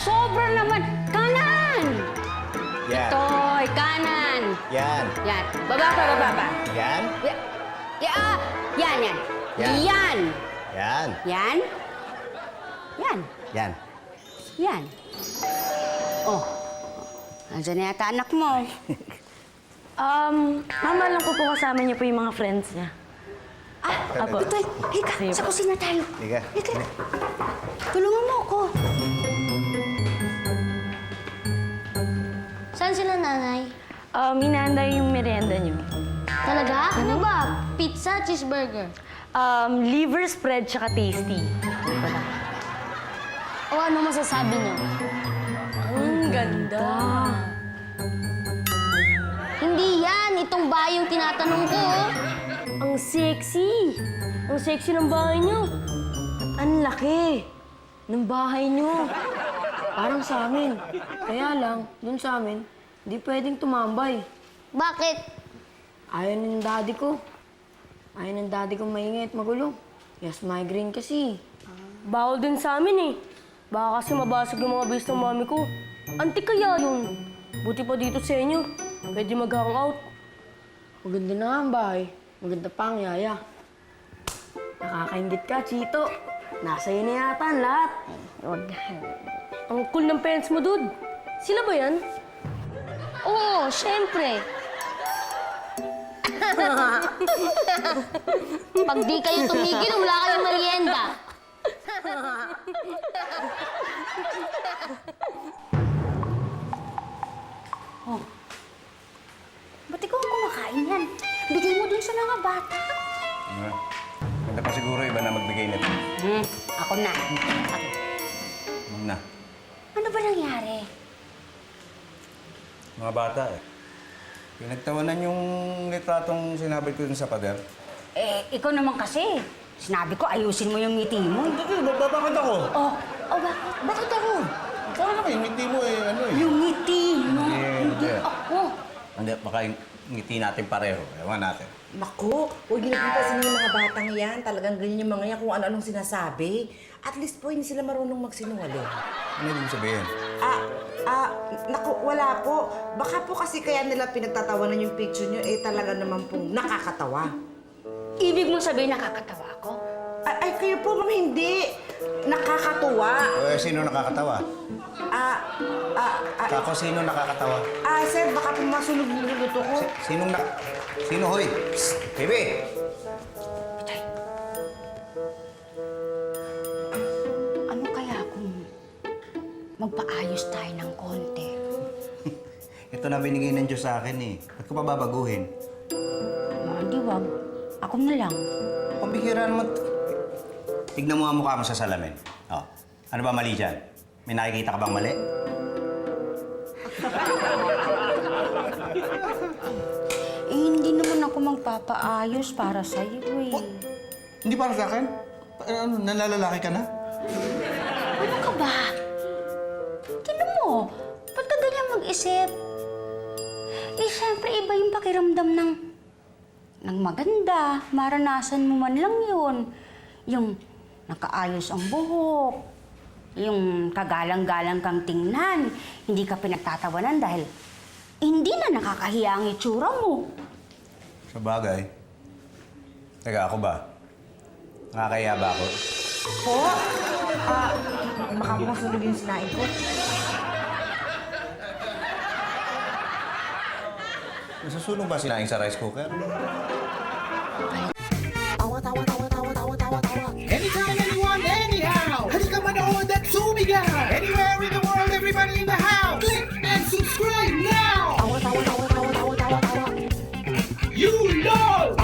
Sobra naman. Kanan! Yan. Toy, kanan. Yan. Yan. Baba pa, baba pa. Yan. Yan, yan. Yan. Yan. Yan. Yan. Yan. Yan. Yan. Oh. Nandiyan na yata anak mo. Mama lang ko po kasama niya po yung mga friends niya. Apo. Toy, hika. Sige Sa po. kusina tayo. Higa. Hika. Tulungan mo ako. Saan sila, nanay? Hinahanda yung merienda niyo. Talaga? Ano ba? Pizza, cheeseburger? Liver spread tsaka tasty. O ano masasabi niyo? Ang ganda. Hindi yan. Itong bahay yung tinatanong ko. Ang sexy. Ang sexy ng bahay niyo. Ang laki ng bahay niyo. Parang sa amin. Kaya lang, dun sa amin, hindi pwedeng tumambay. Bakit? Ayaw ng daddy ko. Ayaw ng daddy ko maingay at magulo. Yes, migraine kasi. Bawal din sa amin eh. Baka kasi mabasag yung mga base ng mami ko. Antik kaya yun. Buti pa dito sa inyo. Pwede mag-hangout. Maganda na nga ang bahay. Maganda pa ang yaya. Nakakaingit ka, Chito. Nasa iyo na yata ang lahat. Ang cool ng parents mo, dude. Sila ba yan? Oo, syempre. Pag di kayo tumigil, wala kayong merienda. Ba't ikaw ang kumakain yan? Bigay mo dun sa mga bata. Ganda pa siguro iba na magbigay nito. Ako na. Ma'am na. Ano ba nangyari? Mga bata eh. Pinagtawanan yung litratong sinabi ko dun sa pader. Ikaw naman kasi. Sinabi ko, ayusin mo yung ngiti mo. Hindi, bakit ako? Bakit? Bakit ako? Saan naman yung ngiti mo eh, ano eh? Yung ngiti mo. Hindi. Ako. Hindi, baka yung ngiti natin pareho. Ewan natin. Naku, huwag niyo napipasin yung mga batang yan. Talagang ganyan yung mga yan kung ano-anong sinasabi. At least po, hindi sila marunong magsinungaling. Ano ibig sabihin? Naku, wala po. Baka po kasi kaya nila pinagtatawanan yung picture niyo, talaga naman pong nakakatawa. Ibig mo sabihin nakakatawa ako? Ay, kayo po, ma'am, hindi. Nakakatuwa. Sino nakakatawa? Kako, sino nakakatawa? Sir, baka po masunog yung niluto ko. Sino, hoy? Psst, baby! Ano kaya kung magpaayos tayo ng konti? Ito na binigay ng Diyos sa akin eh. Ba't ko pa babaguhin? Hindi, wag. Ako na lang. Pambihira naman. Tignan mo ang mukha mo sa salamin. Oh. Ano ba mali dyan? May nakikita ka bang mali? Hindi naman ako magpapaayos para sa'yo eh. Hindi para sa akin? Ano, nalalalaki ka na? Ano ka ba? Tignan mo, ba't ka ganyan mag-isip? Siyempre, iba yung pakiramdam ng maganda. Maranasan mo man lang yun. Yung nakaayos ang buhok. Yung kagalang-galang kang tingnan. Hindi ka pinagtatawanan dahil hindi na nakakahiya ang itsura mo. Sa bagay. Teka, ako ba? Nakakahiya ba ako? Po? Baka po masunog yung sinain ko. Nasusunog ba sinaing sa rice cooker? Anytime, anyone, anyhow. Halika manood at sumigaw. Anywhere in the world, everybody in the house. Click and subscribe now. You know.